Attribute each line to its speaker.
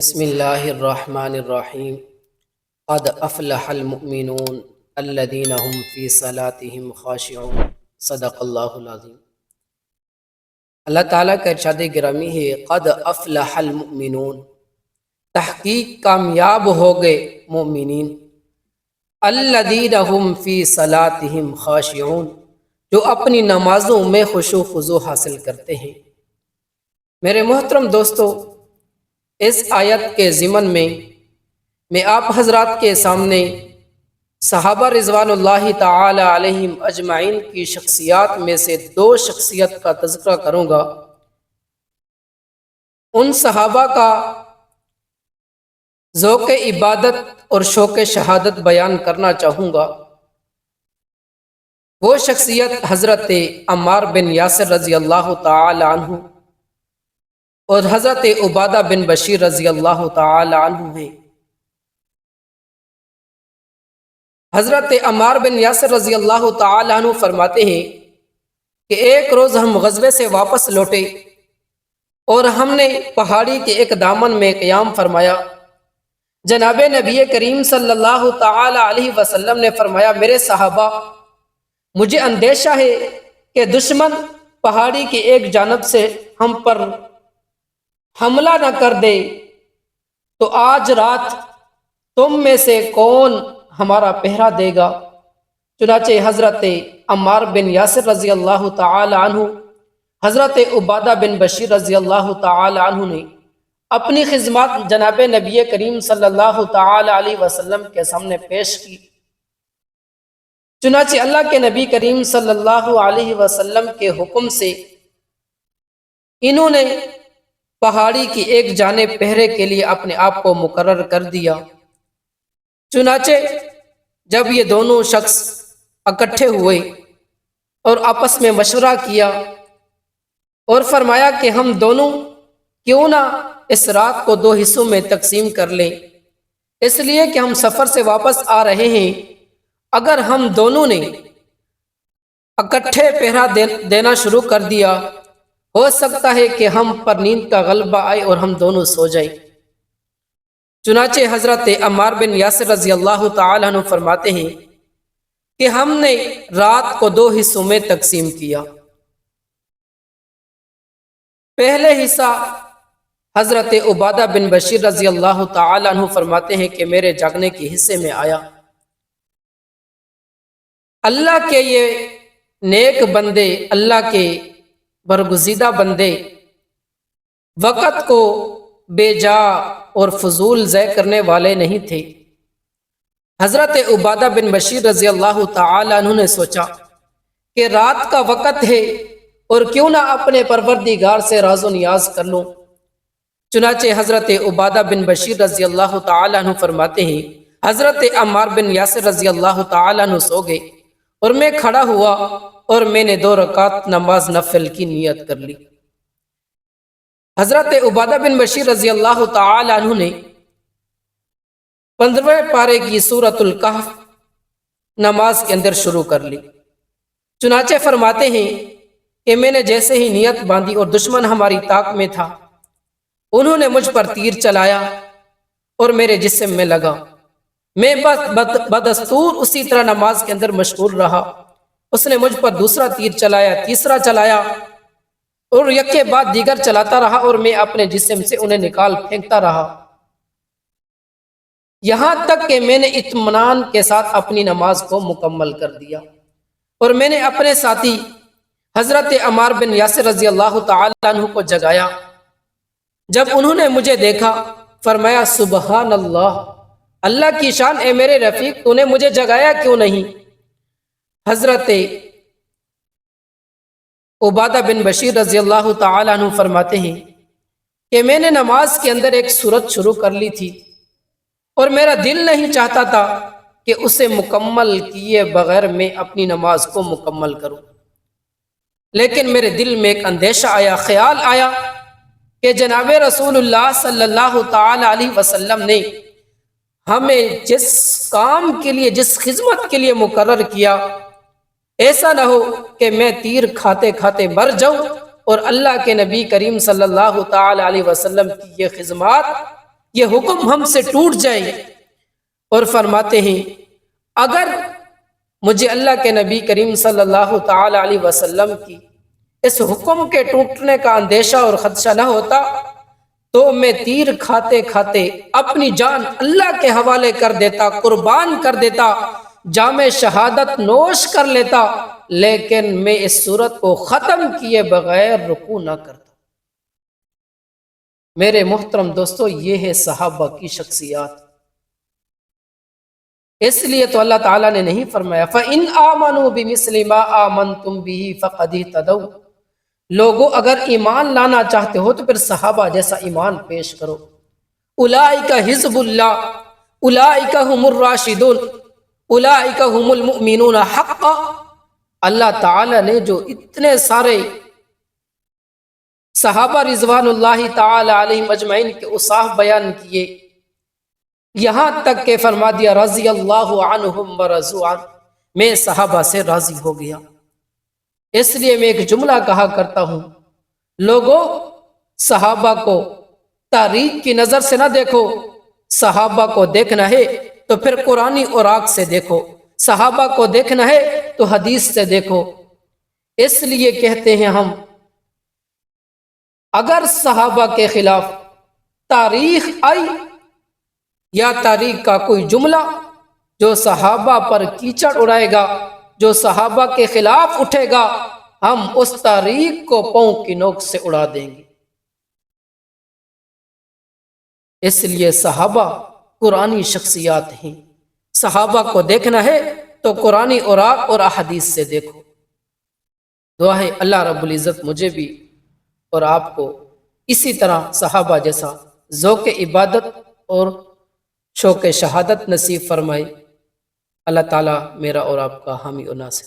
Speaker 1: بسم اللہ الرحمن الرحیم قد افلح المؤمنون الذین هم فی صلاتهم خاشعون صدق اللہ العظیم۔ اللہ تعالیٰ کا ارشاد گرامی ہے قد افلح المؤمنون، تحقیق کامیاب ہو گئے مومنین، الذین هم فی صلاتهم خاشعون، جو اپنی نمازوں میں خشوع و خضوع حاصل کرتے ہیں۔ میرے محترم دوستو، اس آیت کے ضمن میں آپ حضرات کے سامنے صحابہ رضوان اللہ تعالی علیہم اجمعین کی شخصیات میں سے دو شخصیت کا تذکرہ کروں گا۔ ان صحابہ کا ذوق عبادت اور شوق شہادت بیان کرنا چاہوں گا۔ وہ شخصیت حضرت عمار بن یاسر رضی اللہ تعالی عنہ اور حضرت عبادہ بن بشیر رضی اللہ تعالی عنہ ہیں۔ حضرت عمار بن یاسر رضی اللہ تعالی عنہ فرماتے ہیں کہ ایک روز ہم غزوے سے واپس لوٹے اور ہم نے پہاڑی کے ایک دامن میں قیام فرمایا۔ جناب نبی کریم صلی اللہ تعالی علیہ وسلم نے فرمایا، میرے صحابہ، مجھے اندیشہ ہے کہ دشمن پہاڑی کی ایک جانب سے ہم پر حملہ نہ کر دے، تو آج رات تم میں سے کون ہمارا پہرا دے گا؟ چنانچہ حضرت عمار بن یاسر رضی اللہ تعالی عنہ، حضرت عبادہ بن بشیر رضی اللہ تعالی عنہ نے اپنی خدمات جناب نبی کریم صلی اللہ تعالی علیہ وسلم کے سامنے پیش کی۔ چنانچہ اللہ کے نبی کریم صلی اللہ علیہ وسلم کے حکم سے انہوں نے پہاڑی کی ایک جانب پہرے کے لیے اپنے آپ کو مقرر کر دیا۔ چنانچہ جب یہ دونوں شخص اکٹھے ہوئے اور آپس میں مشورہ کیا اور فرمایا کہ ہم دونوں کیوں نہ اس رات کو دو حصوں میں تقسیم کر لیں، اس لیے کہ ہم سفر سے واپس آ رہے ہیں۔ اگر ہم دونوں نے اکٹھے پہرا دینا شروع کر دیا، ہو سکتا ہے کہ ہم پر نیند کا غلبہ آئے اور ہم دونوں سو جائیں۔ چنانچہ حضرت عمار بن یاسر رضی اللہ تعالی عنہ فرماتے ہیں کہ ہم نے رات کو دو حصوں میں تقسیم کیا۔ پہلے حصہ حضرت عبادہ بن بشیر رضی اللہ تعالی عنہ فرماتے ہیں کہ میرے جاگنے کے حصے میں آیا۔ اللہ کے یہ نیک بندے، اللہ کے برگزیدہ بندے وقت کو بے جا اور فضول ضائع کرنے والے نہیں تھے۔ حضرت عبادہ بن بشیر رضی اللہ تعالی عنہ نے سوچا کہ رات کا وقت ہے اور کیوں نہ اپنے پروردگار سے راز و نیاز کر لوں۔ چنانچہ حضرت عبادہ بن بشیر رضی اللہ تعالی عنہ فرماتے ہیں حضرت عمار بن یاسر رضی اللہ تعالی عنہ سو گئے اور میں کھڑا ہوا اور میں نے 2 رکعت نماز نفل کی نیت کر لی۔ حضرت عبادہ بن بشیر رضی اللہ تعالی عنہ نے 15ویں پارے کی سورۃ الکہف نماز کے اندر شروع کر لی۔ چنانچہ فرماتے ہیں کہ میں نے جیسے ہی نیت باندھی اور دشمن ہماری طاق میں تھا، انہوں نے مجھ پر تیر چلایا اور میرے جسم میں لگا۔ میں بدستور اسی طرح نماز کے اندر مشغول رہا۔ اس نے مجھ پر دوسرا تیر چلایا، تیسرا چلایا اور یک کے بعد دیگر چلاتا رہا اور میں اپنے جسم سے انہیں نکال پھینکتا رہا، یہاں تک کہ میں نے اطمینان کے ساتھ اپنی نماز کو مکمل کر دیا اور میں نے اپنے ساتھی حضرت عمار بن یاسر رضی اللہ تعالی عنہ کو جگایا۔ جب انہوں نے مجھے دیکھا فرمایا، سبحان اللہ، اللہ کی شان، اے میرے رفیق، تو نے مجھے جگایا کیوں نہیں؟ حضرت عبادہ بن بشیر رضی اللہ تعالی عنہ فرماتے ہیں کہ میں نے نماز کے اندر ایک سورت شروع کر لی تھی اور میرا دل نہیں چاہتا تھا کہ اسے مکمل کیے بغیر میں اپنی نماز کو مکمل کروں، لیکن میرے دل میں ایک اندیشہ آیا، خیال آیا کہ جناب رسول اللہ صلی اللہ تعالی علیہ وسلم نے ہمیں جس کام کے لیے، جس خدمت کے لیے مقرر کیا، ایسا نہ ہو کہ میں تیر کھاتے کھاتے مر جاؤں اور اللہ کے نبی کریم صلی اللہ تعالی علیہ وسلم کی یہ خدمات یہ حکم ہم سے ٹوٹ جائے، اور فرماتے ہیں اگر مجھے اللہ کے نبی کریم صلی اللہ تعالی علیہ وسلم کی اس حکم کے ٹوٹنے کا اندیشہ اور خدشہ نہ ہوتا تو میں تیر کھاتے کھاتے اپنی جان اللہ کے حوالے کر دیتا، قربان کر دیتا، جام شہادت نوش کر لیتا، لیکن میں اس صورت کو ختم کیے بغیر رکوع نہ کرتا۔ میرے محترم دوستو، یہ ہے صحابہ کی شخصیات۔ اس لیے تو اللہ تعالیٰ نے نہیں فرمایا فَإِنْ آمَنُوا بِمِثْلِ مَا آمَنْتُمْ بِهِ فَقَدِ اهْتَدَوْا، لوگو اگر ایمان لانا چاہتے ہو تو پھر صحابہ جیسا ایمان پیش کرو۔ اولئک حزب اللہ، اولئک هم الراشدون، اولئک هم المؤمنون حقا۔ اللہ تعالیٰ نے جو اتنے سارے صحابہ رضوان اللہ تعالی علیہم اجمعین کے اوصاف بیان کیے، یہاں تک کہ فرما دیا رضی اللہ عنہم ورضوا عنہ، میں صحابہ سے راضی ہو گیا۔ اس لیے میں ایک جملہ کہا کرتا ہوں، لوگوں صحابہ کو تاریخ کی نظر سے نہ دیکھو، صحابہ کو دیکھنا ہے تو پھر قرآنی اوراق سے دیکھو، صحابہ کو دیکھنا ہے تو حدیث سے دیکھو۔ اس لیے کہتے ہیں ہم اگر صحابہ کے خلاف تاریخ آئی یا تاریخ کا کوئی جملہ جو صحابہ پر کیچڑ اڑائے گا، جو صحابہ کے خلاف اٹھے گا، ہم اس تاریخ کو پاؤں کی نوک سے اڑا دیں گے۔ اس لیے صحابہ قرآنی شخصیات ہیں، صحابہ کو دیکھنا ہے تو قرآنی اوراق اور احادیث سے دیکھو۔ دعا ہے اللہ رب العزت مجھے بھی اور آپ کو اسی طرح صحابہ جیسا ذوق عبادت اور شوق شہادت نصیب فرمائے۔ اللہ تعالیٰ میرا اور آپ کا حامی و ناصر۔